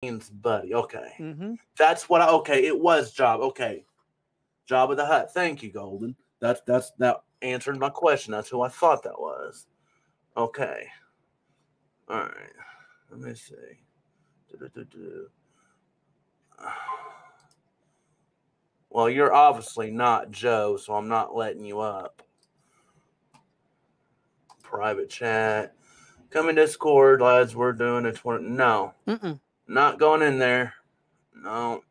means buddy. Okay. Mm-hmm. That's what okay, it was Job. Okay. Job of the Hut. Thank you, Golden. That answered my question. That's who I thought that was. Okay. All right. Let me see. Do-do-do-do. Well, you're obviously not Joe, so I'm not letting you up. Private chat. Come in Discord, lads. We're doing a 20. No. Mm-mm. Not going in there. No.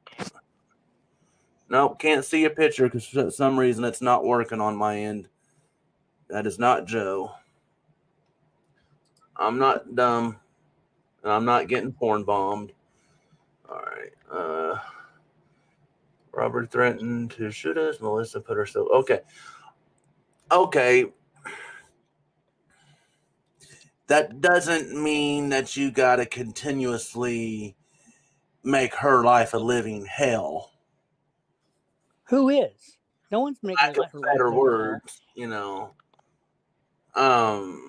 Nope, can't see a picture because for some reason it's not working on my end. That is not Joe. I'm not dumb. And I'm not getting porn bombed. Alright. Robert threatened to shoot us. Melissa put herself. Okay. Okay. That doesn't mean that you gotta continuously make her life a living hell. Who is? No one's making Lack of her life better living words, you know. I'm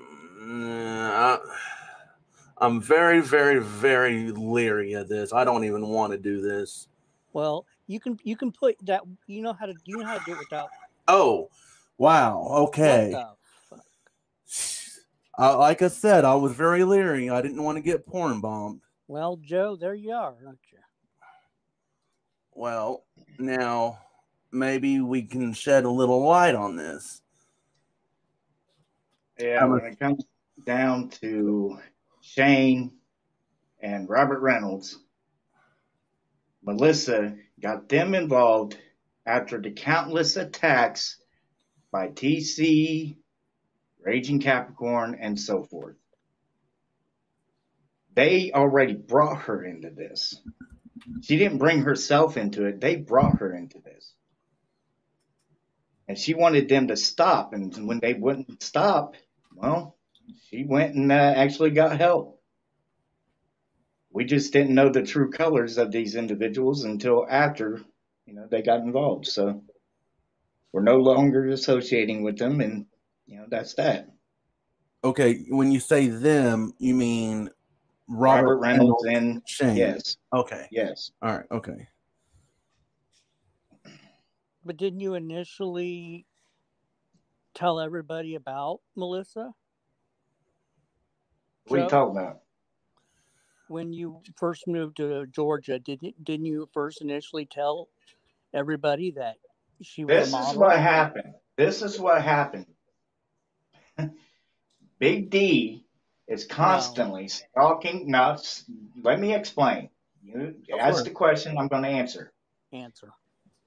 very, very, very leery of this. I don't even want to do this. Well, you can put that. You know how to do it without. Oh, wow. Okay. What the fuck? Like I said, I was very leery. I didn't want to get porn bombed. Well, Joe, there you are, aren't you? Well, now maybe we can shed a little light on this. Yeah, when it comes down to Shane and Robert Reynolds, Melissa got them involved after the countless attacks by TC, Raging Capricorn, and so forth. They already brought her into this. She didn't bring herself into it. They brought her into this. And she wanted them to stop. And when they wouldn't stop, well, she went and actually got help. We just didn't know the true colors of these individuals until after, they got involved. So we're no longer associating with them, and that's that. Okay, when you say them, you mean Robert Reynolds and Shane. Yes. Okay. Yes. All right. Okay. But didn't you initially tell everybody about Melissa? What are you talking about? When you first moved to Georgia, didn't you first initially tell everybody that she was a model? This is what happened. Big D is constantly stalking. Now, let me explain. You asked the question, I'm going to answer.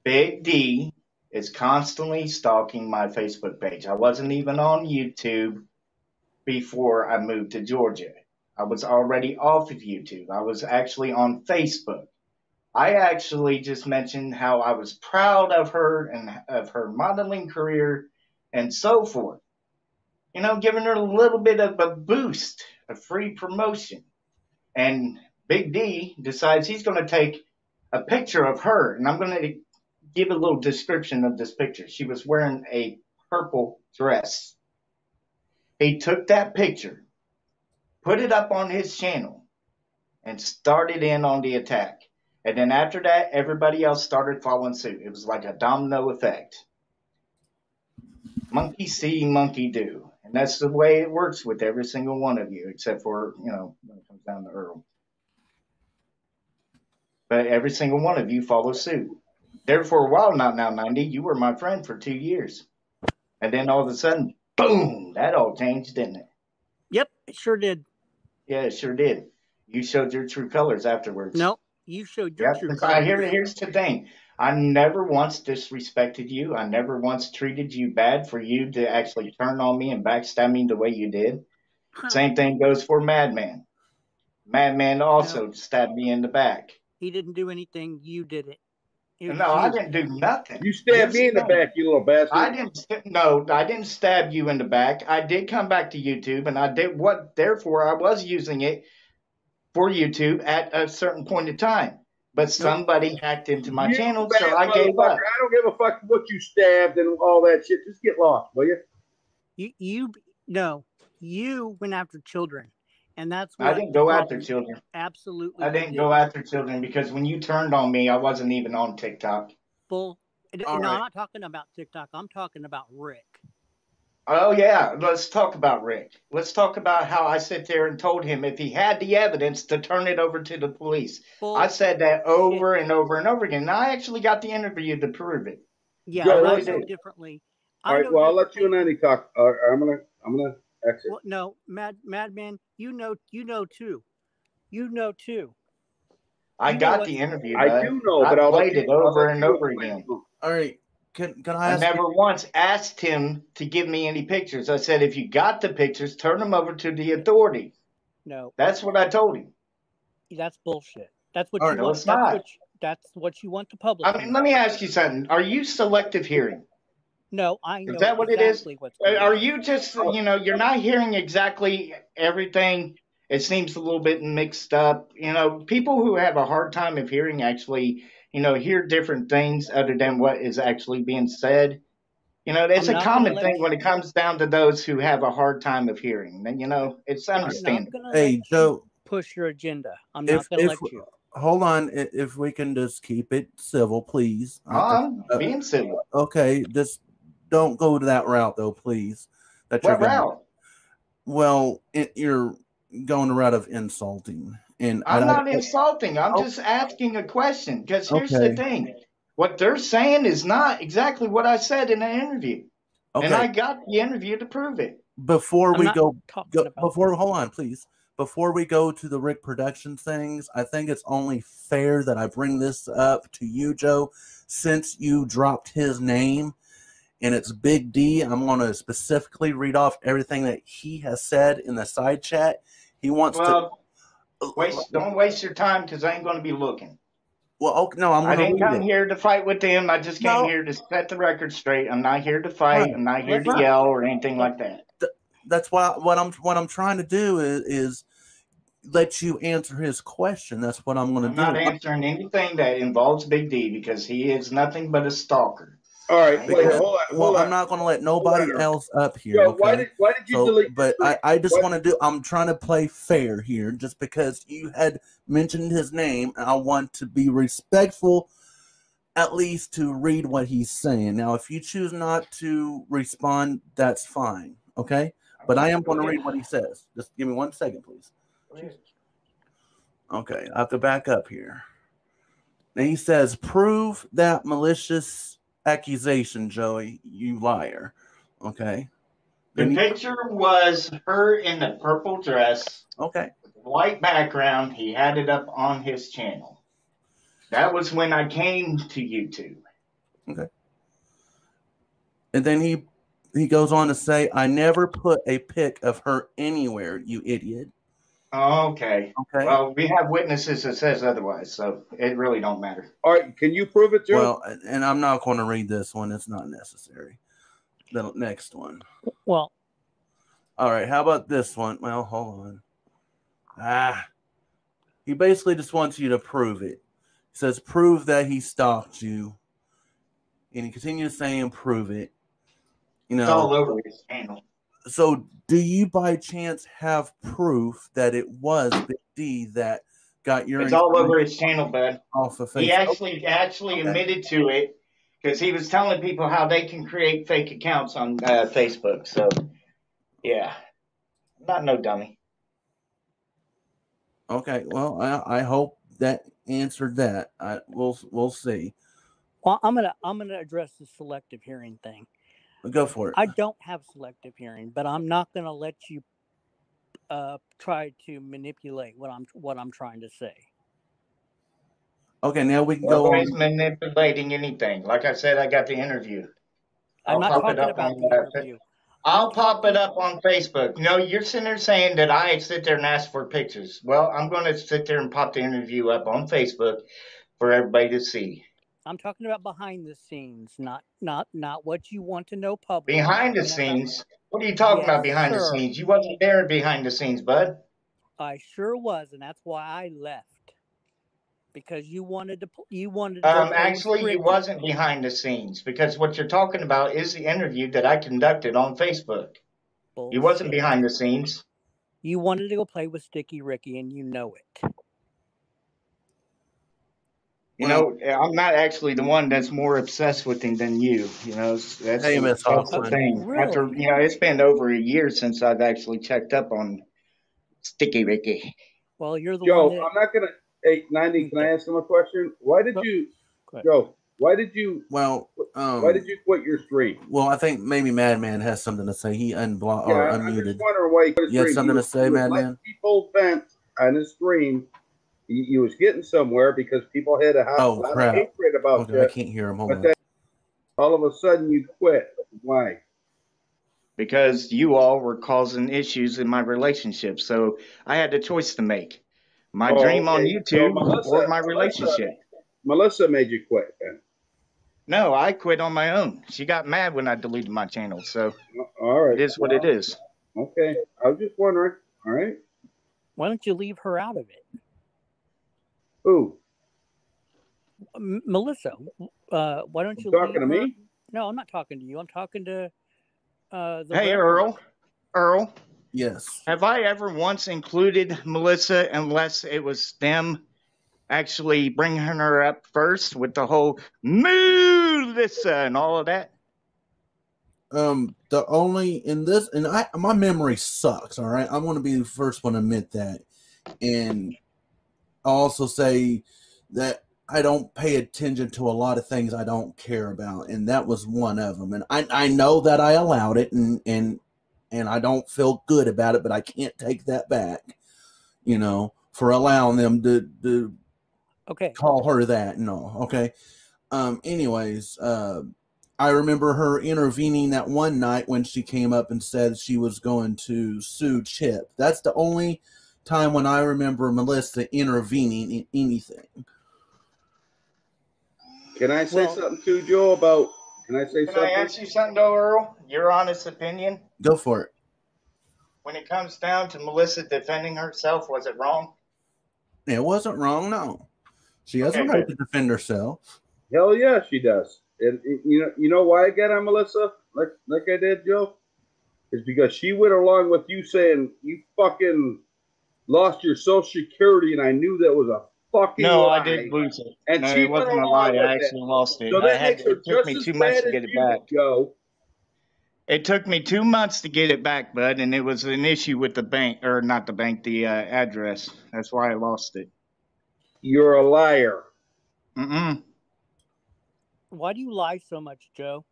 Big D is constantly stalking my Facebook page. I wasn't even on YouTube before I moved to Georgia. I was already off of YouTube. I was actually on Facebook. I actually just mentioned how I was proud of her and of her modeling career and so forth. Giving her a little bit of a boost, a free promotion. And Big D decides he's going to take a picture of her. And I'm going to give a little description of this picture. She was wearing a purple dress. He took that picture, put it up on his channel, and started in on the attack. And then after that, everybody else started following suit. It was like a domino effect. Monkey see, monkey do. And that's the way it works with every single one of you, except for, when it comes down to Earl. But every single one of you follow suit. There for a while now, 90, you were my friend for 2 years. And then all of a sudden, boom, that all changed, didn't it? Yep, it sure did. Yeah, it sure did. You showed your true colors afterwards. No, you showed your true colors. Here's the thing. I never once disrespected you. I never once treated you bad for you to actually turn on me and backstab me the way you did. Same thing goes for Madman. Madman also stabbed me in the back. He didn't do anything. You did it. I didn't do nothing. You stabbed me in the back, you little bastard. I didn't stab you in the back. I did come back to YouTube, and I did therefore I was using it for YouTube at a certain point in time. But somebody hacked into my channel, so I gave up. I don't give a fuck what you stabbed and all that shit. Just get lost, will you? You went after children. And that's I what didn't the go problem. after children. Absolutely, I didn't go after children because when you turned on me, I wasn't even on TikTok. No, right. I'm not talking about TikTok. I'm talking about Rick. Oh, yeah. Let's talk about Rick. Let's talk about how I sit there and told him if he had the evidence to turn it over to the police. I said that over and over and over again. And I actually got the interview to prove it. Yeah, but I know differently. All right, well, I'll let you and Andy talk. I'm gonna exit. Well, no, Madman, you know too. You know too. I got the interview. I do know, but I I'll played it over and over again. All right. Can I ask never once asked him to give me any pictures. I said, if you got the pictures, turn them over to the authorities. No. That's what I told him. That's bullshit. That's what you want. It's not. That's what you want the public. I mean, let me ask you something. Are you selective hearing? No, I know. Is that what exactly it is? What's going Are on. you just, you're not hearing exactly everything? It seems a little bit mixed up. People who have a hard time of hearing actually, hear different things other than what is actually being said. It's a common thing when it comes down to those who have a hard time of hearing. And, it's understandable. I'm not going to let you push your agenda. I'm not going to let you. Hold on. If we can just keep it civil, please. I'm being civil. Okay. Just don't go to that route, though, please. What route? Well, you're going the route of insulting. And I'm not insulting. I'm just asking a question. Because here's the thing. What they're saying is not exactly what I said in the interview. Okay. And I got the interview to prove it. Before we hold on, please. Before we go to the Rick production things, I think it's only fair that I bring this up to you, Joe, since you dropped his name and it's Big D. I'm going to specifically read off everything that he has said in the side chat. He wants don't waste your time because I ain't going to be looking. Well, okay, no, I didn't come here to fight with them. I just came here to set the record straight. I'm not here to fight. Right. I'm not here to yell or anything like that. That's what I'm trying to do is let you answer his question. That's what I'm going to do. I'm not answering anything that involves Big D because he is nothing but a stalker. All right, hold on. I'm not going to let nobody else up here. Yo, okay? Why did you delete? But I just want to do. I'm trying to play fair here, just because you had mentioned his name, and I want to be respectful, at least to read what he's saying. Now, if you choose not to respond, that's fine. Okay, but I am going to read what he says. Just give me 1 second, please. Okay, I have to back up here. And he says, "Prove that malicious accusation, Joey, you liar." Okay. The picture was her in the purple dress. Okay. White background. He had it up on his channel. That was when I came to YouTube. Okay. And then he goes on to say, "I never put a pic of her anywhere, you idiot." Okay. Well, we have witnesses that says otherwise, so it really don't matter. All right, can you prove it, Joe? Well, and I'm not going to read this one. It's not necessary. The next one. Well. All right, how about this one? Well, hold on. He basically just wants you to prove it. He says, prove that he stalked you. And he continues saying, prove it. It's all over his channel. So, do you by chance have proof that it was Big D that got your? It's all over his channel, bud. Off of Facebook. He actually admitted to it because he was telling people how they can create fake accounts on Facebook. So, yeah, not no dummy. Okay, well, I hope that answered that. We'll see. Well, I'm gonna address the selective hearing thing. Go for it. I don't have selective hearing, but I'm not going to let you try to manipulate what I'm trying to say. Okay, now we can go on. Manipulating anything. Like I said, I got the interview. I'm not talking about the interview. I'll pop it up on Facebook. No, you're sitting there saying that I sit there and ask for pictures. Well, I'm going to sit there and pop the interview up on Facebook for everybody to see. I'm talking about behind the scenes, not what you want to know publicly. Behind the scenes? What are you talking about behind the scenes? You wasn't there behind the scenes, bud. I sure was, and that's why I left. Because you wanted to actually, you wasn't behind the scenes because what you're talking about is the interview that I conducted on Facebook. Bullshit. You wasn't behind the scenes. You wanted to go play with Sticky Ricky, and you know it. You know, I'm not actually the one that's more obsessed with him than you. You know, that's the thing. Really? After it's been over a year since I've actually checked up on Sticky Ricky. Well, you're the Joe, one that... I'm not gonna. Hey, 90, can I ask him a question? Why did you, Joe? Why did you? Well, why did you quit your stream? Well, I think maybe Madman has something to say. He unblocked or unmuted. I'm just wondering why he quit his stream. You had something to say, Madman? People vent on his stream. He was getting somewhere because people had a lot of hatred about I can't hear him. Hold on. Then all of a sudden you quit. Why? Because you all were causing issues in my relationship. So I had a choice to make. My dream on YouTube or my relationship. Melissa made you quit then. No, I quit on my own. She got mad when I deleted my channel. So all right. It is what it is. Okay. I was just wondering. All right. Why don't you leave her out of it? Who? Melissa. Why don't you talking to me? No, I'm not talking to you. I'm talking to Hey, Earl. Yes. Have I ever once included Melissa unless it was them actually bringing her up first with the whole Melissa and all of that? The only in this, and my memory sucks. All right, I'm going to be the first one to admit that, and I'll also say that I don't pay attention to a lot of things I don't care about, and that was one of them. And I know that I allowed it, and I don't feel good about it, but I can't take that back, for allowing them to call her that. No, okay. Anyways, I remember her intervening that one night when she came up and said she was going to sue Chip. That's the only time when I remember Melissa intervening in anything. Can I say something too, Joe, about... Can I say something? Can I ask you something, though, Earl? Your honest opinion? Go for it. When it comes down to Melissa defending herself, was it wrong? It wasn't wrong, no. She has a right to defend herself. Hell yeah, she does. And you know why I got on Melissa? Like I did, Joe? It's because she went along with you saying you fucking lost your Social Security, and I knew that was a fucking lie. I did lose it. And no, she it wasn't a lie. I actually lost it. So that makes her it took me 2 months to get it back. Joe. It took me 2 months to get it back, bud, and it was an issue with the bank, or not the bank, the address. That's why I lost it. You're a liar. Mm-mm. Why do you lie so much, Joe?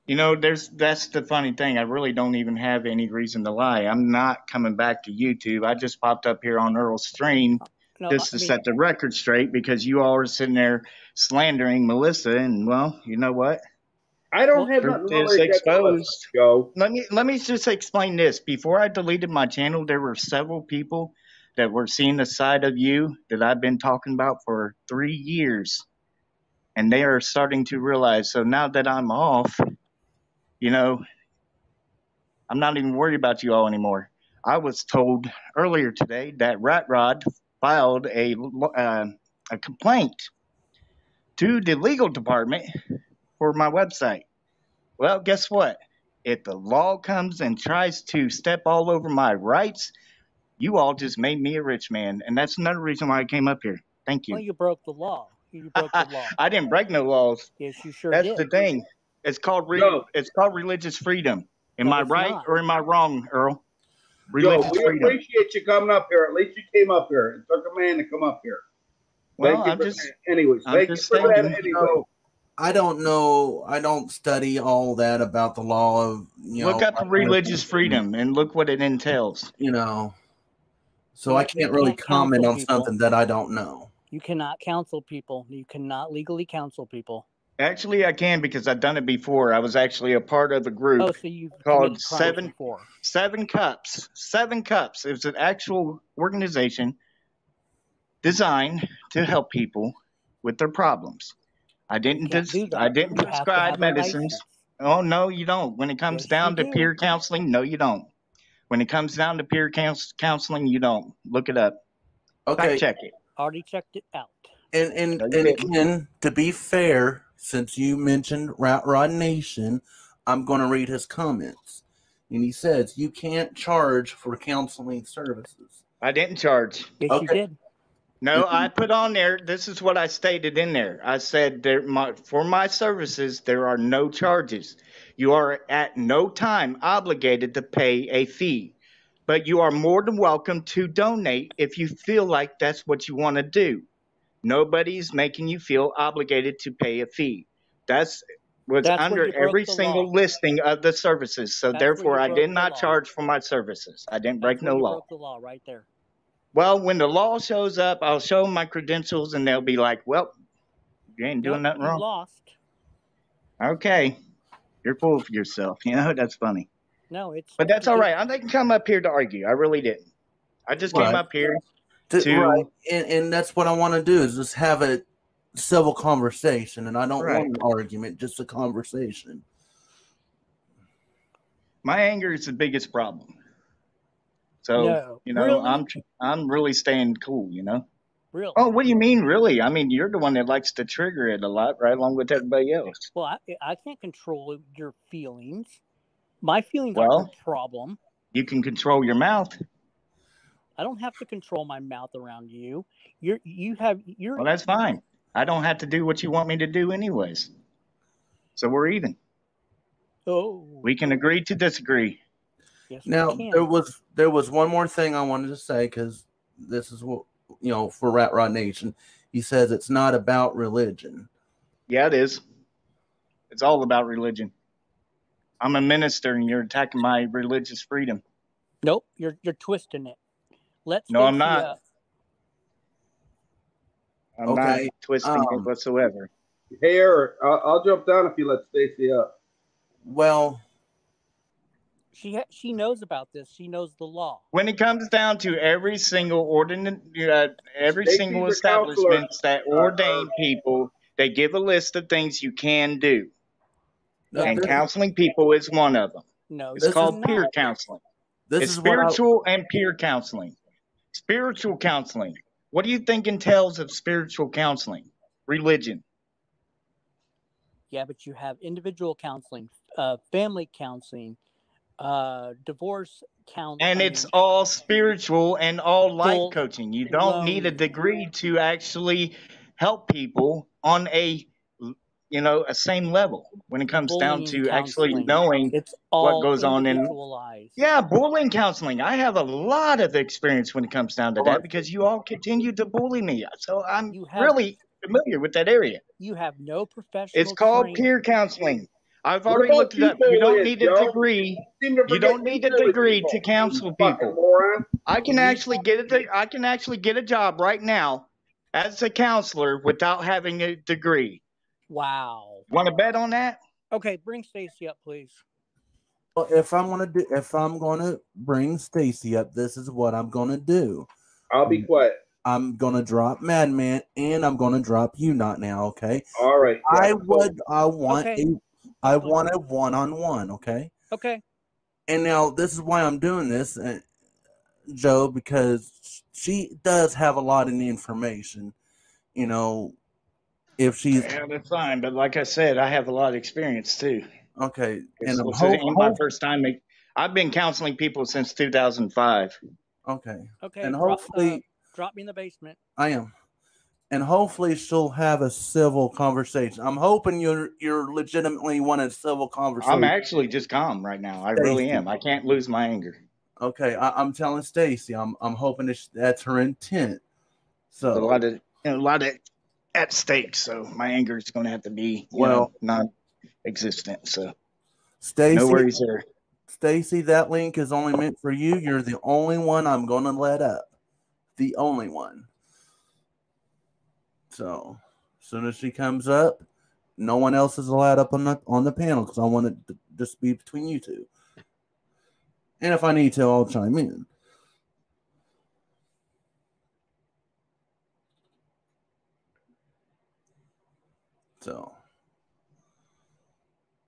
That's the funny thing. I really don't even have any reason to lie. I'm not coming back to YouTube. I just popped up here on Earl's stream to set the record straight because you all are sitting there slandering Melissa, and well, you know what? I don't have nothing really exposed. Joe. Let me just explain this. Before I deleted my channel, there were several people that were seeing the side of you that I've been talking about for 3 years. And they are starting to realize. So now that I'm off, I'm not even worried about you all anymore. I was told earlier today that Rat Rod filed a complaint to the legal department for my website. Well, guess what? If the law comes and tries to step all over my rights, you all just made me a rich man. And that's another reason why I came up here. Thank you. Well, you broke the law. You broke the law. I didn't break no laws. Yes, you sure did. That's the thing. It's called religious freedom. Am I right or am I wrong, Earl? Religious freedom. We appreciate you coming up here. At least you came up here. It took a man to come up here. Well, anyways, thank you for that anyway. I don't know. I don't study all that about the law of, Look up religious freedom and look what it entails. So I can't really comment on something that I don't know. You cannot counsel people. You cannot legally counsel people. Actually, I can because I've done it before. I was actually a part of a group called Seven Cups. 7 Cups. It was an actual organization designed to help people with their problems. I didn't prescribe medicines. Oh, no, you don't. When it comes down to peer counseling, no, you don't. When it comes down to peer counseling, you don't. Look it up. Okay. Fact check it. Already checked it out. And again, to be fair, since you mentioned Rat Rod Nation, I'm going to read his comments. and he says you can't charge for counseling services. I didn't charge. Yes, you did. No, I put on there, this is what I stated in there. I said for my services, there are no charges. You are at no time obligated to pay a fee, but you are more than welcome to donate if you feel like that's what you want to do. Nobody's making you feel obligated to pay a fee. That's under every single listing of the services. So therefore, I did not charge for my services. I didn't break no law. You broke the law right there. Well, when the law shows up, I'll show them my credentials, and they'll be like, well, you ain't doing nothing wrong. You lost. Okay. You're full of yourself. You know, that's funny. No, it's... But that's all right. I didn't come up here to argue. I really didn't. I just came up here to... Right. And that's what I want to do, is just have a civil conversation, and I don't want an argument, just a conversation. My anger is the biggest problem. So, really? I'm really staying cool, you know? Really? Oh, what do you mean, really? I mean, you're the one that likes to trigger it a lot, right along with everybody else. Well, I can't control your feelings. My feelings aren't your problem. You can control your mouth. I don't have to control my mouth around you. You're. Well, that's fine. I don't have to do what you want me to do anyways. So we're even. Oh. We can agree to disagree. Yes, now there was one more thing I wanted to say, because this is what, for Rat Rod Nation. He says it's not about religion. Yeah, it is. It's all about religion. I'm a minister, and you're attacking my religious freedom. Nope, you're twisting it. No, I'm not. I'm not twisting it whatsoever. Hey, Eric, I'll jump down if you let Stacy up. Well, she knows about this. She knows the law. When it comes down to every single ordinance, every single establishment that ordain people, they give a list of things you can do. And counseling people is one of them. No, it's called peer counseling. It's spiritual and peer counseling. Spiritual counseling. What do you think entails of spiritual counseling? Religion. Yeah, but you have individual counseling, family counseling, divorce counseling. And it's all spiritual and all life coaching. You don't need a degree to actually help people on a same level when it comes down to actually knowing what goes on in. Yeah, bullying counseling. I have a lot of experience when it comes down to that, because you all continue to bully me. So I'm really familiar with that area. You have no professional. It's called peer counseling. I've already looked it up. You don't need a degree. You don't need a degree to counsel people. I can actually get a job right now as a counselor without having a degree. Wow. Want to bet on that? Okay, bring Stacy up, please. Well, if I'm gonna bring Stacy up, this is what I'm gonna do. I'll be quiet. I'm gonna drop Madman, and I'm gonna drop you not now, okay? All right. I want a one-on-one, okay? Okay. And now this is why I'm doing this, Joe, because she does have a lot of information, if she's... Yeah, that's fine. But like I said, I have a lot of experience too. Okay. And my first time. I've been counseling people since 2005. Okay. Okay. And hopefully... drop me in the basement. I am. And hopefully she'll have a civil conversation. I'm hoping you're legitimately want a civil conversation. I'm actually just calm right now. I really am. I can't lose my anger. Okay. I'm telling Stacy, I'm hoping that's her intent. So there's a lot of at stake, so my anger is going to have to be non-existent. So, Stacy, no worries there. Stacy, that link is only meant for you. You're the only one I'm going to let up. The only one. So, as soon as she comes up, no one else is allowed up on the panel, because I want it to just be between you two. And if I need to, I'll chime in. So,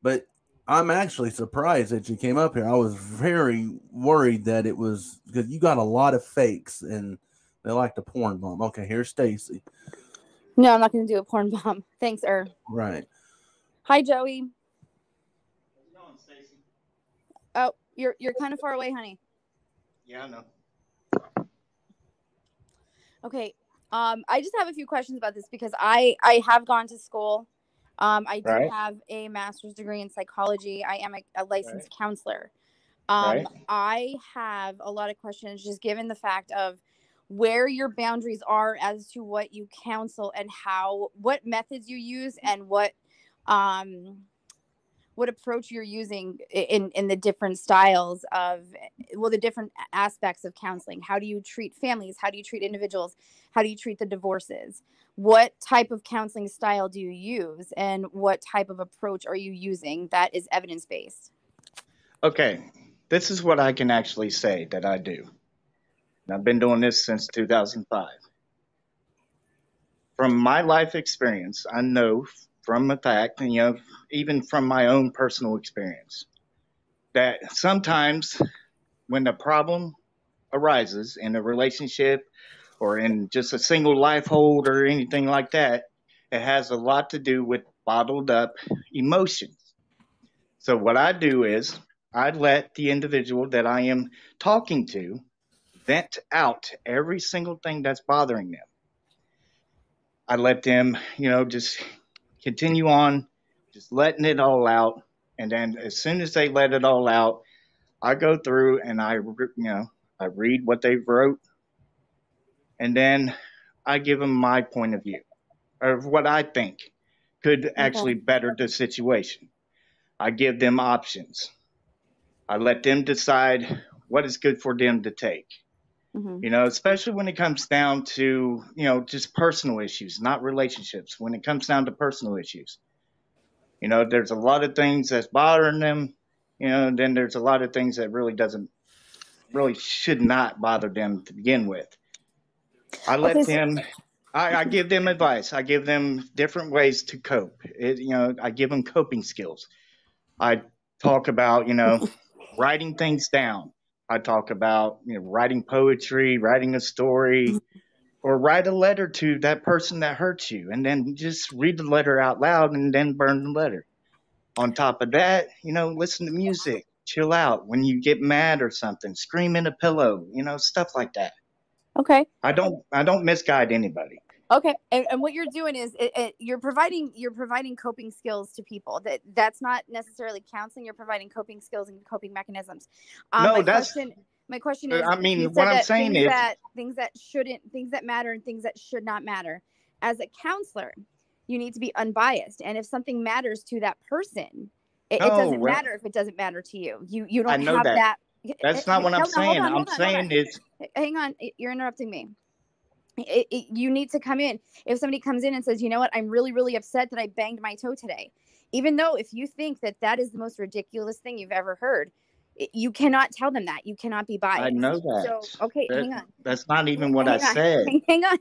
but I'm actually surprised that you came up here. I was very worried that it was because you got a lot of fakes and they like to porn bomb. Okay, here's Stacy. No, I'm not going to do a porn bomb. Thanks, Right. Hi, Joey. How's it going, Stacy? Oh, You're kind of far away, honey. Yeah, I know. Okay. I just have a few questions about this because I have gone to school. I do have a master's degree in psychology. I am a licensed counselor. I have a lot of questions just given the fact of where your boundaries are as to what you counsel and what methods you use and what approach you're using in the different styles of, the different aspects of counseling. How do you treat families? How do you treat individuals? How do you treat the divorces? What type of counseling style do you use? And what type of approach are you using that is evidence-based? Okay, this is what I can actually say that I do. And I've been doing this since 2005. From my life experience, I know from the fact, even from my own personal experience, that sometimes when the problem arises in a relationship or in just a single life hold or anything like that, it has a lot to do with bottled up emotions. So what I do is I let the individual that I am talking to vent out every single thing that's bothering them. I let them, just continue on, just letting it all out. And then as soon as they let it all out, I go through and I read what they wrote. And then I give them my point of view of what I think could actually better the situation. I give them options. I let them decide what is good for them to take. Especially when it comes down to, just personal issues, not relationships. When it comes down to personal issues, there's a lot of things that's bothering them, then there's a lot of things that really should not bother them to begin with. I let them, I give them advice. I give them different ways to cope. I give them coping skills. I talk about, writing things down. I talk about, writing poetry, writing a story, or write a letter to that person that hurts you, and then just read the letter out loud and then burn the letter. On top of that, listen to music, chill out. When you get mad or something, scream in a pillow, stuff like that. Okay. I don't misguide anybody. Okay, and what you're doing is you're providing coping skills to people. That's not necessarily counseling. You're providing coping skills and coping mechanisms. No, my question is. I mean, what I'm saying is things that matter and things that should not matter. As a counselor, you need to be unbiased, and if something matters to that person, it doesn't matter if it doesn't matter to you. You don't have that. That's not what I'm saying. I'm saying is. Hang on, you're interrupting me. You need to come in. If somebody comes in and says, you know what, I'm really, really upset that I banged my toe today. Even though if you think that is the most ridiculous thing you've ever heard, you cannot tell them that. You cannot be biased. I know that. So, okay, hang on. That's not even what I said. Hang on.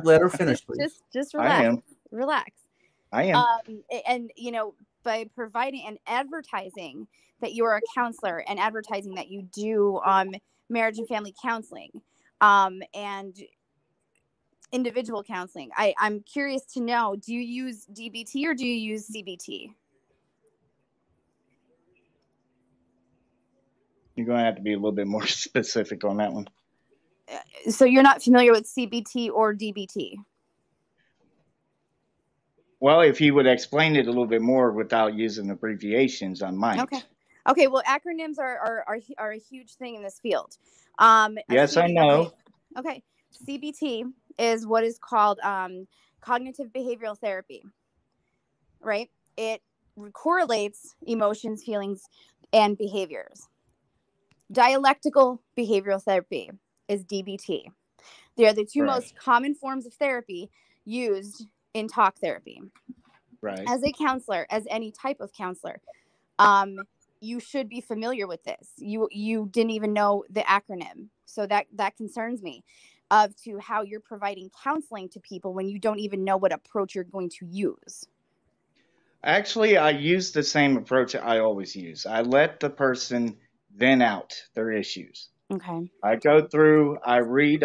Let her finish, please. Just relax. I am. Relax. I am. And, by providing and advertising that you are a counselor and advertising that you do marriage and family counseling, and individual counseling. I'm curious to know, do you use DBT or do you use CBT? You're going to have to be a little bit more specific on that one. So you're not familiar with CBT or DBT? Well, if you would explain it a little bit more without using abbreviations, I might. Okay. Well, acronyms are a huge thing in this field. Yes, I know. Okay. CBT is what is called cognitive behavioral therapy, right? It correlates emotions, feelings, and behaviors. Dialectical behavioral therapy is DBT. They are the two most common forms of therapy used in talk therapy. Right. As a counselor, as any type of counselor, you should be familiar with this. You didn't even know the acronym. So that concerns me to how you're providing counseling to people when you don't even know what approach you're going to use. Actually, I use the same approach I always use. I let the person vent out their issues. Okay. I go through, I read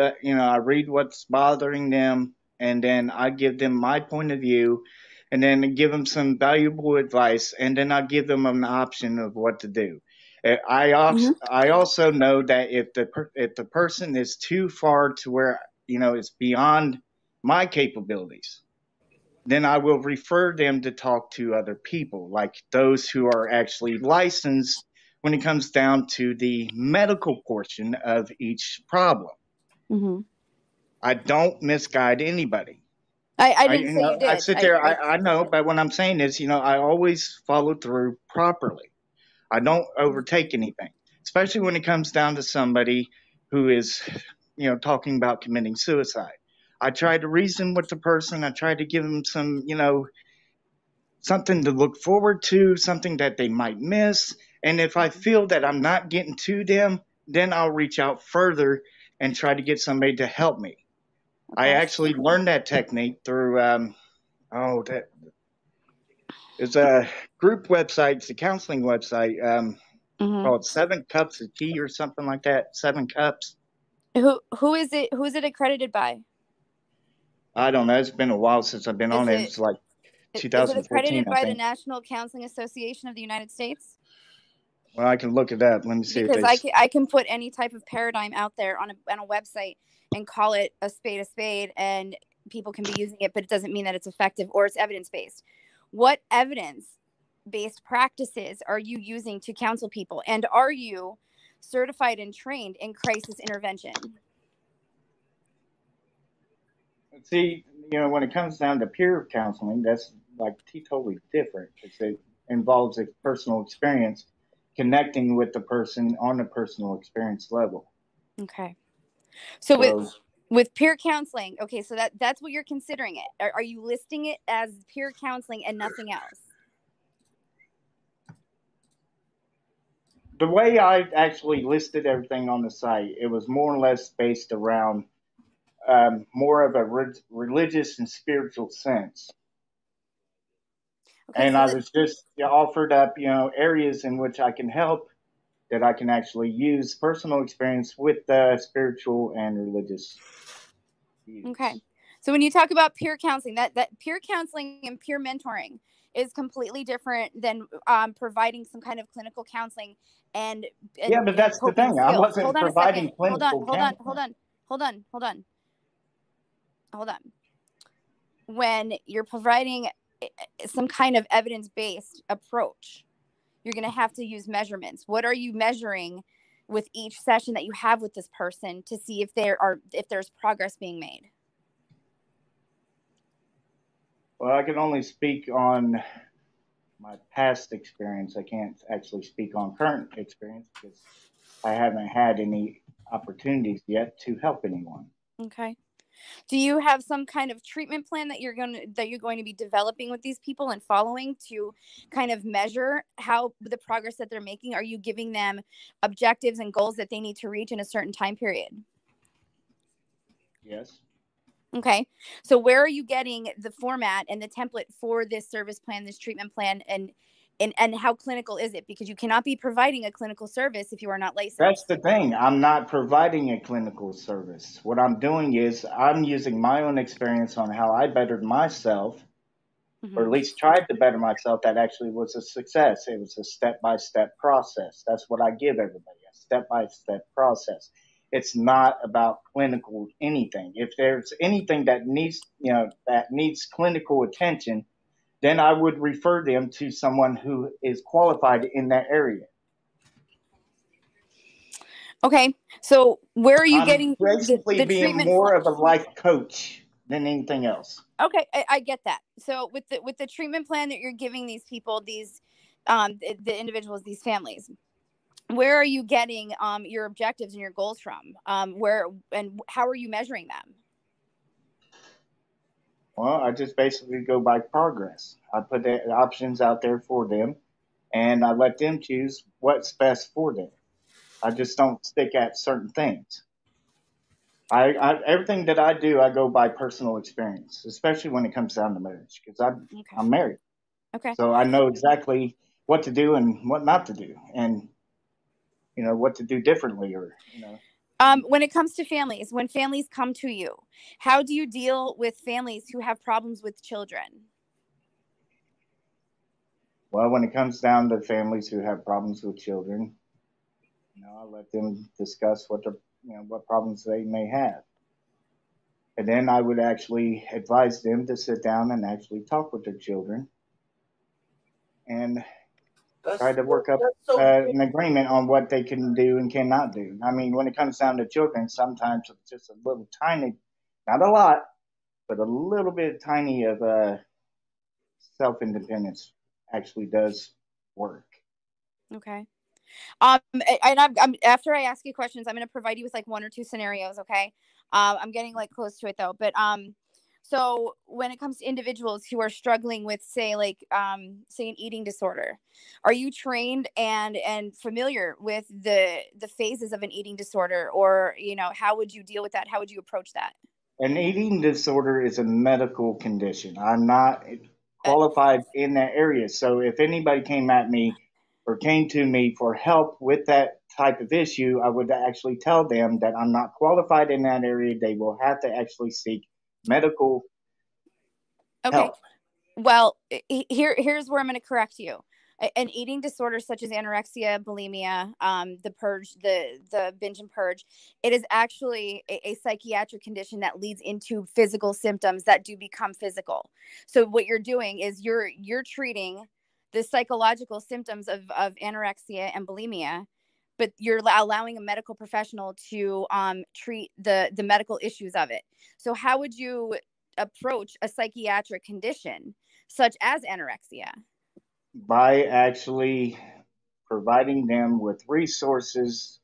what's bothering them, and then I give them my point of view, and then give them some valuable advice, and then I give them an option of what to do. I also know that if the person is too far to where it's beyond my capabilities, then I will refer them to talk to other people, like those who are actually licensed when it comes down to the medical portion of each problem. Mm-hmm. I don't misguide anybody. I didn't say you did. I sit there. I know, but what I'm saying is, I always follow through properly. I don't overtake anything, especially when it comes down to somebody who is, talking about committing suicide. I try to reason with the person. I try to give them some, something to look forward to, something that they might miss. And if I feel that I'm not getting to them, then I'll reach out further and try to get somebody to help me. Okay. I actually learned that technique through, it's a group website, it's a counseling website called 7 Cups of Tea or something like that. 7 Cups. Who is it? Who is it accredited by? I don't know. It's been a while since I've been on it. It's like 2014. Is it accredited by the National Counseling Association of the United States? Well, I can look it up. Let me see. Because I can put any type of paradigm out there on a website and call it a spade, and people can be using it, but it doesn't mean that it's effective or it's evidence-based. What evidence-based practices are you using to counsel people? And are you certified and trained in crisis intervention? See, when it comes down to peer counseling, that's like totally different. It involves a personal experience, connecting with the person on a personal experience level. Okay. So with peer counseling, okay, so that's what you're considering it. Are you listing it as peer counseling and nothing else? The way I actually listed everything on the site, it was more or less based around more of a religious and spiritual sense. Okay, and so I was just offered up, areas in which I can help, that I can actually use personal experience with spiritual and religious views. Okay. So when you talk about peer counseling, that peer counseling and peer mentoring is completely different than providing some kind of clinical counseling and yeah, but that's the thing. I wasn't providing clinical counseling. Hold on. When you're providing some kind of evidence-based approach, you're going to have to use measurements. What are you measuring with each session that you have with this person to see if there's progress being made? Well, I can only speak on my past experience. I can't actually speak on current experience because I haven't had any opportunities yet to help anyone. Okay. Do you have some kind of treatment plan that you're going to be developing with these people and following to kind of measure how the progress that they're making? Are you giving them objectives and goals that they need to reach in a certain time period? Yes. Okay. So where are you getting the format and the template for this service plan, this treatment plan, and how clinical is it? Because you cannot be providing a clinical service if you are not licensed. That's the thing. I'm not providing a clinical service. What I'm doing is I'm using my own experience on how I bettered myself, or at least tried to better myself. That actually was a success. It was a step-by-step process. That's what I give everybody, a step-by-step process. It's not about clinical anything. If there's anything that needs clinical attention, then I would refer them to someone who is qualified in that area. Okay, so where are you getting basically the being more of a life coach than anything else? Okay, I get that. So with the treatment plan that you're giving these people, these the individuals, these families, where are you getting your objectives and your goals from? Where and how are you measuring them? Well, I just basically go by progress. I put the options out there for them, and I let them choose what's best for them. I just don't stick at certain things. Everything that I do, I go by personal experience, especially when it comes down to marriage, because I'm married. Okay. So I know exactly what to do and what not to do, and what to do differently, or When it comes to families, when families come to you, how do you deal with families who have problems with children? Well, when it comes down to families who have problems with children, I let them discuss what problems they may have. And then I would actually advise them to sit down and actually talk with their children and try to work up an agreement on what they can do and cannot do. I mean, when it comes down to children, sometimes it's just a little tiny, not a lot, but a little bit tiny of self-independence actually does work. Okay. And I'm after I ask you questions, I'm going to provide you with like 1 or 2 scenarios. Okay. I'm getting like close to it though, but so when it comes to individuals who are struggling with say an eating disorder, are you trained and familiar with the phases of an eating disorder, or how would you deal with that? How would you approach that? An eating disorder is a medical condition. I'm not qualified in that area. So if anybody came at me or came to me for help with that type of issue, I would actually tell them that I'm not qualified in that area. They will have to actually seek medical help. Well, here's where I'm going to correct you. An eating disorder such as anorexia, bulimia, the purge, the binge and purge, it is actually a psychiatric condition that leads into physical symptoms that do become physical. So what you're doing is you're treating the psychological symptoms of anorexia and bulimia, but you're allowing a medical professional to treat the medical issues of it. So how would you approach a psychiatric condition such as anorexia? By actually providing them with resources,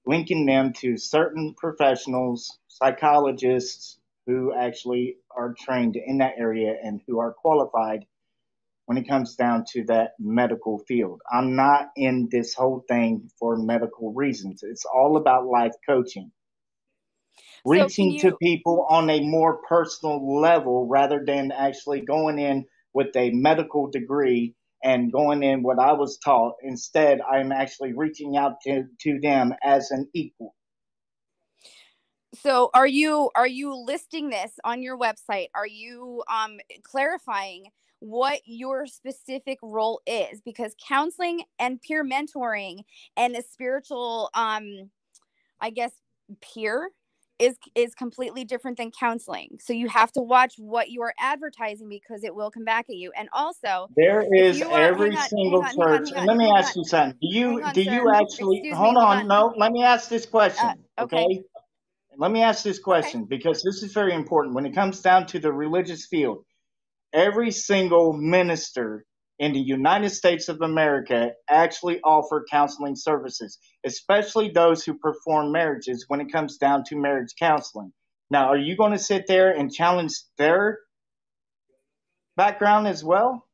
linking them to certain professionals, psychologists who actually are trained in that area and who are qualified when it comes down to that medical field. I'm not in this whole thing for medical reasons. It's all about life coaching. Reaching to people on a more personal level rather than actually going in with a medical degree and going in what I was taught. Instead, I'm actually reaching out to them as an equal. So are you listing this on your website? Are you clarifying what your specific role is? Because counseling and peer mentoring and a spiritual I guess peer is completely different than counseling. So you have to watch what you are advertising because it will come back at you. And also, there is every single church. And let me ask you something. Do you actually hold on? No, let me ask this question. Okay. Let me ask this question because this is very important when it comes down to the religious field. Every single minister in the United States of America actually offer counseling services, especially those who perform marriages when it comes down to marriage counseling. Now, are you going to sit there and challenge their background as well?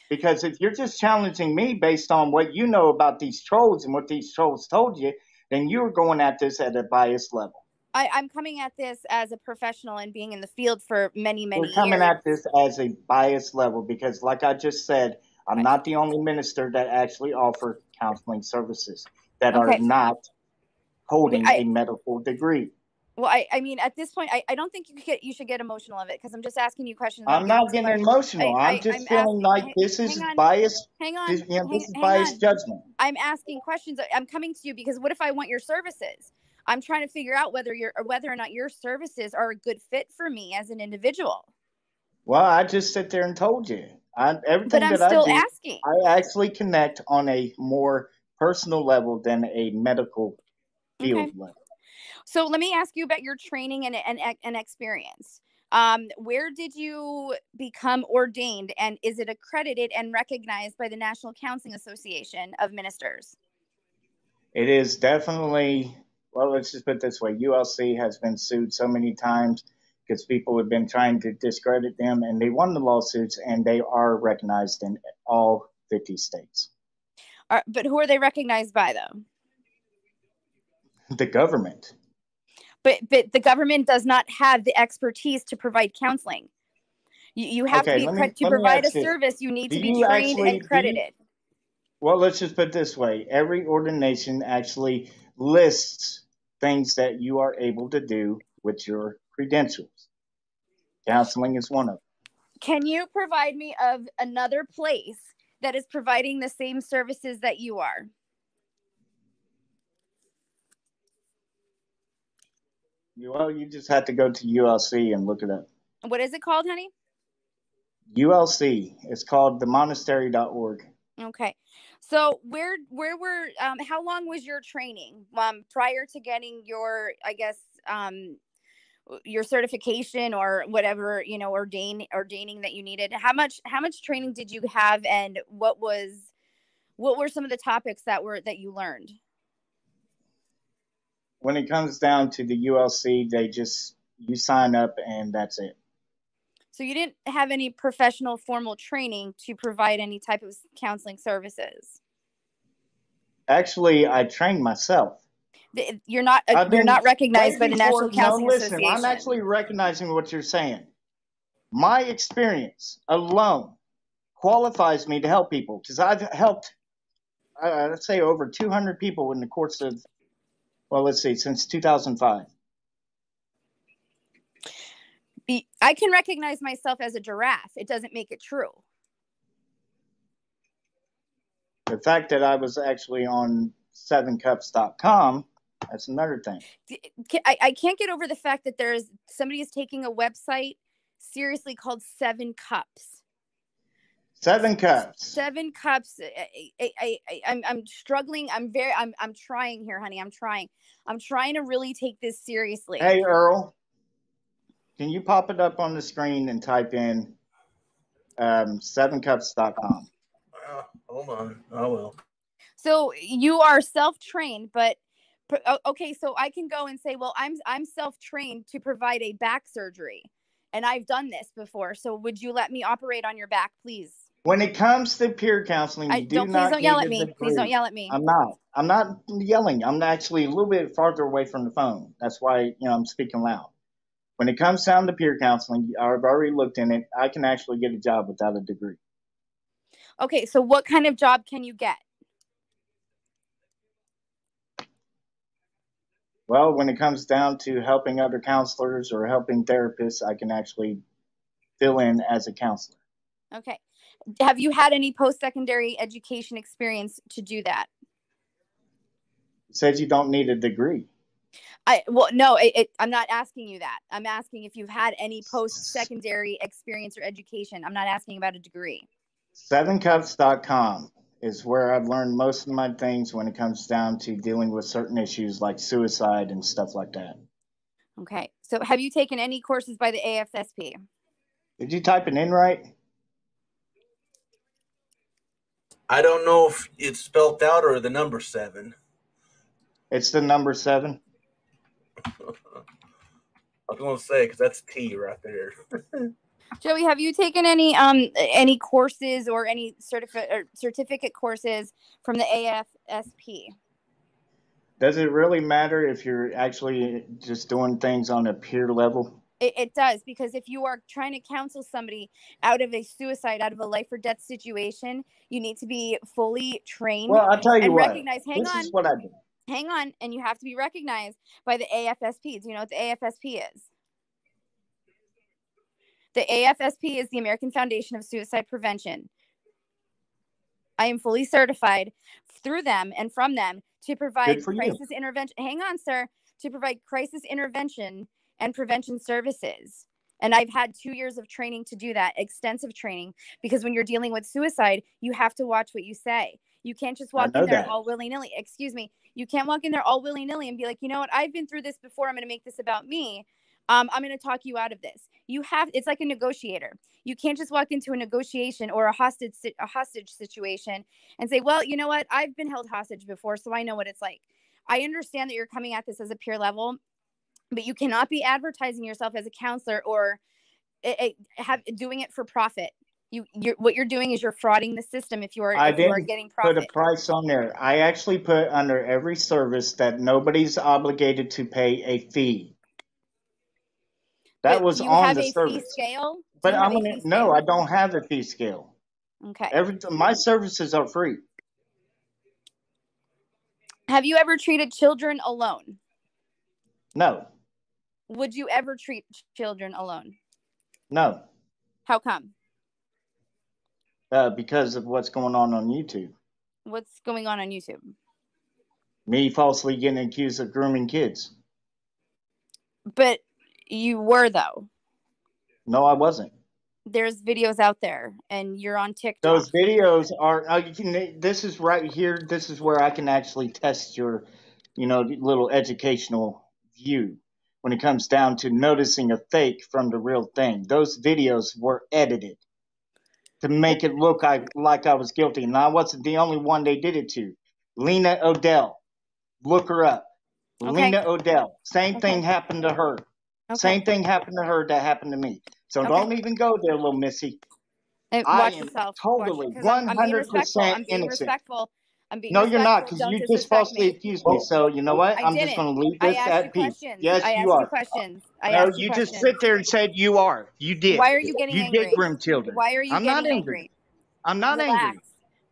Because if you're just challenging me based on what you know about these trolls and what these trolls told you, then you're going at this at a biased level. I'm coming at this as a professional and being in the field for many years. We're coming at this as a biased level because, like I just said, I'm not the only minister that actually offer counseling services that are not holding a medical degree. Well, I mean, at this point, I don't think you should get emotional of it because I'm just asking you questions. I'm not getting emotional. I'm just feeling like this is biased. Hang on. This is biased judgment. I'm asking questions. I'm coming to you because what if I want your services? I'm trying to figure out whether or not your services are a good fit for me as an individual. Well, I just sit there and told you. Everything that I do, asking. I actually connect on a more personal level than a medical field level. So let me ask you about your training and experience. Where did you become ordained, and is it accredited and recognized by the National Counseling Association of Ministers? It is definitely. Well, let's just put it this way. ULC has been sued so many times because people have been trying to discredit them, and they won the lawsuits, and they are recognized in all 50 states. But who are they recognized by, though? The government. But the government does not have the expertise to provide counseling. You have to be to provide a service. You need to be trained and credited. Well, let's just put it this way. Every ordination actually lists things that you are able to do with your credentials. Counseling is one of them. Can you provide me of another place that is providing the same services that you are? Well, you just have to go to ULC and look it up. What is it called, honey? ULC. It's called themonastery.org. Okay. So where were how long was your training prior to getting your, I guess, your certification or whatever, ordaining that you needed? How much training did you have, and what were some of the topics that you learned? When it comes down to the ULC, you sign up and that's it. So you didn't have any professional formal training to provide any type of counseling services? Actually, I trained myself. You're not recognized by the National Counseling Association. I'm actually recognizing what you're saying. My experience alone qualifies me to help people, because I've helped, let's say, over 200 people in the course of, since 2005. I can recognize myself as a giraffe. It doesn't make it true. The fact that I was actually on 7cups.com, that's another thing. I can't get over the fact that somebody is taking a website seriously called 7 Cups. 7 Cups. 7 Cups. I'm struggling. I'm trying here, honey. I'm trying to really take this seriously. Hey, Earl, can you pop it up on the screen and type in 7cups.com? Hold on, I will. So you are self-trained, but okay, so I can go and say, well, I'm self-trained to provide a back surgery, and I've done this before. So would you let me operate on your back, please? When it comes to peer counseling, please don't yell at me. Please don't yell at me. I'm not yelling. I'm actually a little bit farther away from the phone. That's why I'm speaking loud. When it comes down to peer counseling, I've already looked in it. I can actually get a job without a degree. Okay, so what kind of job can you get? Well, when it comes down to helping other counselors or helping therapists, I can actually fill in as a counselor. Okay. Have you had any post-secondary education experience to do that? It says you don't need a degree. No, I'm not asking you that. I'm asking if you've had any post-secondary experience or education. I'm not asking about a degree. 7cups.com is where I've learned most of my things when it comes down to dealing with certain issues like suicide and stuff like that. Okay. So have you taken any courses by the AFSP? Did you type it in right? I don't know if it's spelled out or the number 7. It's the number 7. I was going to say, because that's T right there. Joey, have you taken any courses or any certificate courses from the AFSP? Does it really matter if you're actually just doing things on a peer level? It does, because if you are trying to counsel somebody out of a suicide, out of a life or death situation, you need to be fully trained. Well, I'll tell you what. This is what I do. Hang on, and you have to be recognized by the AFSP. Do you know what the AFSP is? The AFSP is the American Foundation of Suicide Prevention. I am fully certified through them and from them to provide crisis intervention. Hang on, sir. To provide crisis intervention and prevention services. And I've had 2 years of training to do that, extensive training, because when you're dealing with suicide, you have to watch what you say. You can't just walk in there all willy-nilly. Excuse me. You can't walk in there all willy-nilly and be like, you know what? I've been through this before. I'm going to make this about me. I'm going to talk you out of this. It's like a negotiator. You can't just walk into a negotiation or a hostage situation and say, well, you know what? I've been held hostage before, so I know what it's like. I understand that you're coming at this as a peer level, but you cannot be advertising yourself as a counselor or doing it for profit. What you're doing is you're frauding the system if you are getting profit. Put a price on there. I actually put under every service that nobody's obligated to pay a fee. That was on the service. Fee scale? But I don't have a fee scale. Okay. My services are free. Have you ever treated children alone? No. Would you ever treat children alone? No. How come? Because of what's going on YouTube. What's going on YouTube? Me falsely getting accused of grooming kids. But you were, though. No, I wasn't. There's videos out there, and you're on TikTok. Those videos are. This is right here. This is where I can actually test your, little educational view when it comes down to noticing a fake from the real thing. Those videos were edited to make it look like I was guilty, and I wasn't the only one they did it to. Lena Odell, look her up. Okay. Lena Odell, same thing happened to her. Okay. Same thing happened to her that happened to me. So don't even go there, little missy. Watch yourself. Totally, 100% innocent. No, you're not, because you just falsely accused me. So you know what? I'm just going to leave this at peace. Yes, you are. No, you just sit there and said you are. You did. Why are you getting angry? You did groom children. Why are you getting angry? I'm not angry.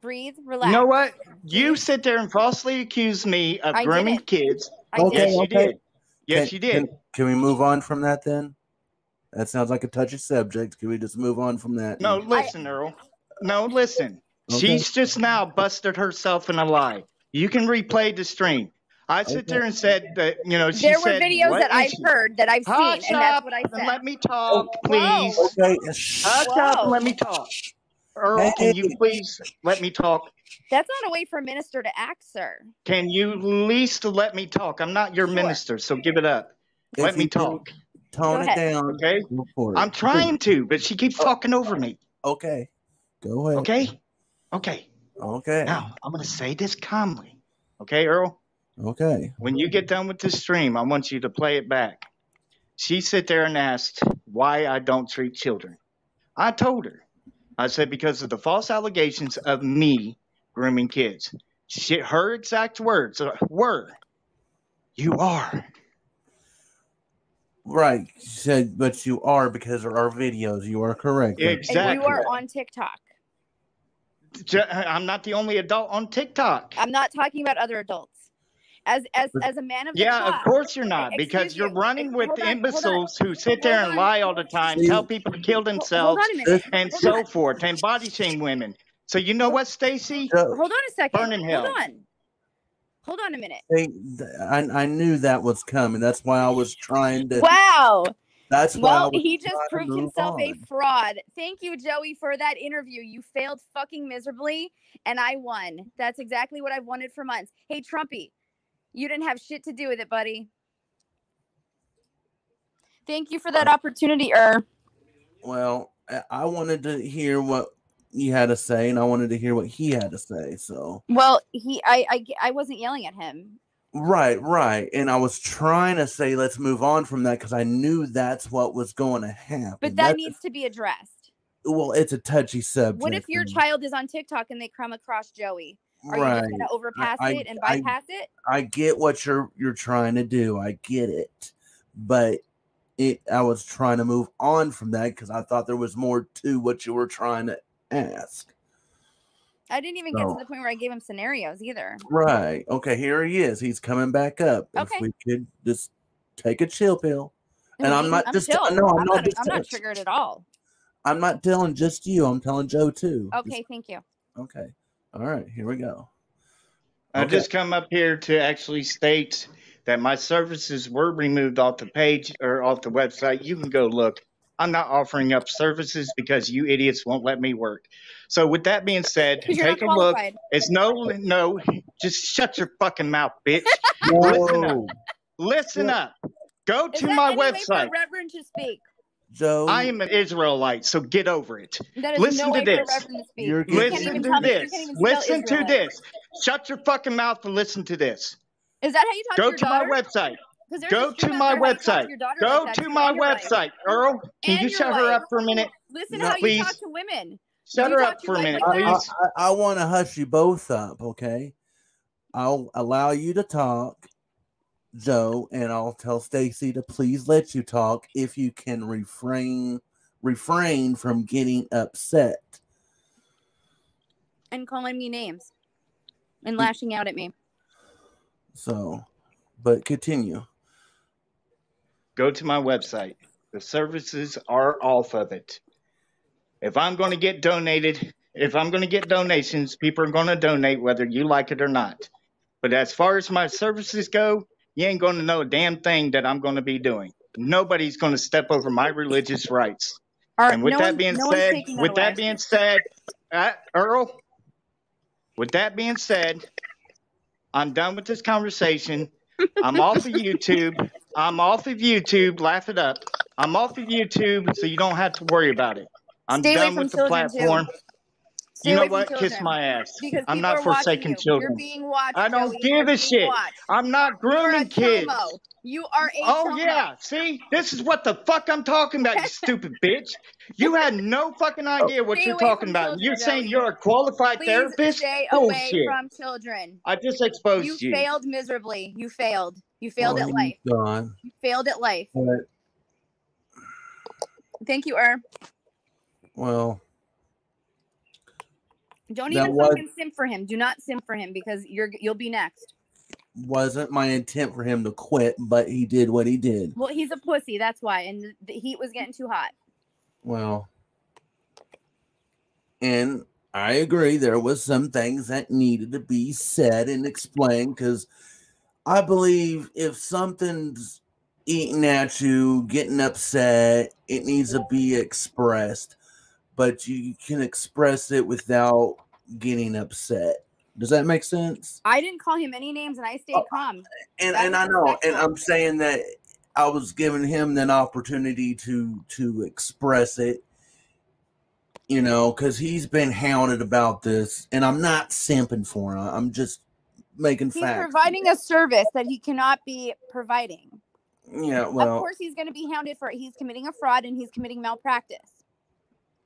Breathe, relax. You know what? You sit there and falsely accuse me of grooming kids. Yes, you did. Yes, you did. Can we move on from that then? That sounds like a touchy subject. Can we just move on from that? No, listen, Earl. No, listen. Okay. She's just now busted herself in a lie. You can replay the stream. I sit there and said that, she there said, were videos that I've heard that I've seen, and that's what I said. Let me talk, please. Okay. Hush up and let me talk. Earl, can you please let me talk? That's not a way for a minister to act, sir. Can you at least let me talk? I'm not your minister, so give it up. Let me talk. Tone it down. Okay? I'm trying to, but she keeps talking over me. Okay. Go ahead. Okay? Okay. Now, I'm going to say this calmly. Okay, Earl? Okay. When you get done with this stream, I want you to play it back. She sat there and asked why I don't treat children. I told her. I said because of the false allegations of me grooming kids. Her exact words were, "You are." Right. She said, but you are because of our videos. You are correct. Exactly. And you are on TikTok. I'm not the only adult on TikTok. I'm not talking about other adults. As a man of the cloth, of course you're not, because you're running with imbeciles who sit there and lie all the time, tell people to kill themselves, and so forth, and body shame women. So you know what, Stacy? Hold on a second. Burn in hell. Hold on a minute. I knew that was coming. That's why I was trying to. Wow. That's why he just proved himself a fraud. Thank you, Joey, for that interview. You failed fucking miserably, and I won. That's exactly what I've wanted for months. Hey, Trumpy, you didn't have shit to do with it, buddy. Thank you for that opportunity, Well, I wanted to hear what you had to say, and I wanted to hear what he had to say. So, well, I wasn't yelling at him. Right. And I was trying to say, let's move on from that because I knew that's what was going to happen. But that needs to be addressed. Well, it's a touchy subject. What if your child is on TikTok and they come across Joey? Are you just going to overpass it and bypass it? I get what you're trying to do. I get it. But I was trying to move on from that because I thought there was more to what you were trying to ask. I didn't even get to the point where I gave him scenarios either. Right. Okay, here he is. He's coming back up. Okay. If we could just take a chill pill. And I'm not triggered at all. I'm not telling just you. I'm telling Joe too. Okay, thank you. Okay. All right, here we go. I just come up here to actually state that my services were removed off the page or off the website. You can go look. I'm not offering up services because you idiots won't let me work. So with that being said, take a look. It's no, just shut your fucking mouth, bitch. Listen up. Go to my website. For Reverend to speak? Joe, I am an Israelite, so get over it. Listen to this. Listen to this. Shut your fucking mouth and listen to this. Is that how you talk to your daughter? Go to my website. Go to my website. Go to my website. Earl, can you shut her up for a minute? Listen how you talk to women. Shut her up for a minute, please. I want to hush you both up, okay? I'll allow you to talk, Joe, and I'll tell Stacy to please let you talk if you can refrain from getting upset. And calling me names. And lashing out at me. So, but continue. Go to my website. The services are off of it. If I'm going to get donations, people are going to donate whether you like it or not. But as far as my services go, you ain't going to know a damn thing that I'm going to be doing. Nobody's going to step over my religious rights. And with that being said, Earl, with that being said, I'm done with this conversation. I'm off of YouTube. Laugh it up. I'm off of YouTube, so you don't have to worry about it. I'm done with the platform. You know what? Kiss my ass. I'm not forsaking children. You're being watched. I don't give a shit. I'm not grooming kids. You are a Oh, yeah. See? This is what the fuck I'm talking about, you stupid bitch. You had no fucking idea what you're talking about. You're saying you're a qualified therapist? Stay away from children. I just exposed you. You failed miserably. You failed. You failed at life. Gone. You failed at life. But, thank you, Well. Don't even fucking simp for him. Do not simp for him because you'll be next. Wasn't my intent for him to quit, but he did what he did. Well, he's a pussy, that's why. And the heat was getting too hot. Well, and I agree there was some things that needed to be said and explained because I believe if something's eating at you, getting upset, it needs to be expressed. But you can express it without getting upset. Does that make sense? I didn't call him any names, and I stayed calm. And I know, and I'm saying that I was giving him an opportunity to express it, you know, because he's been hounded about this, and I'm not simping for him. I'm just making facts. He's providing a service that he cannot be providing. Yeah, well, of course he's going to be hounded for it. He's committing a fraud and he's committing malpractice.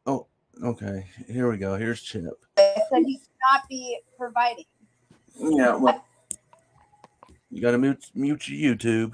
Oh, okay. Here we go. Here's Chip. That he cannot be providing. Yeah, well, you got to mute your YouTube.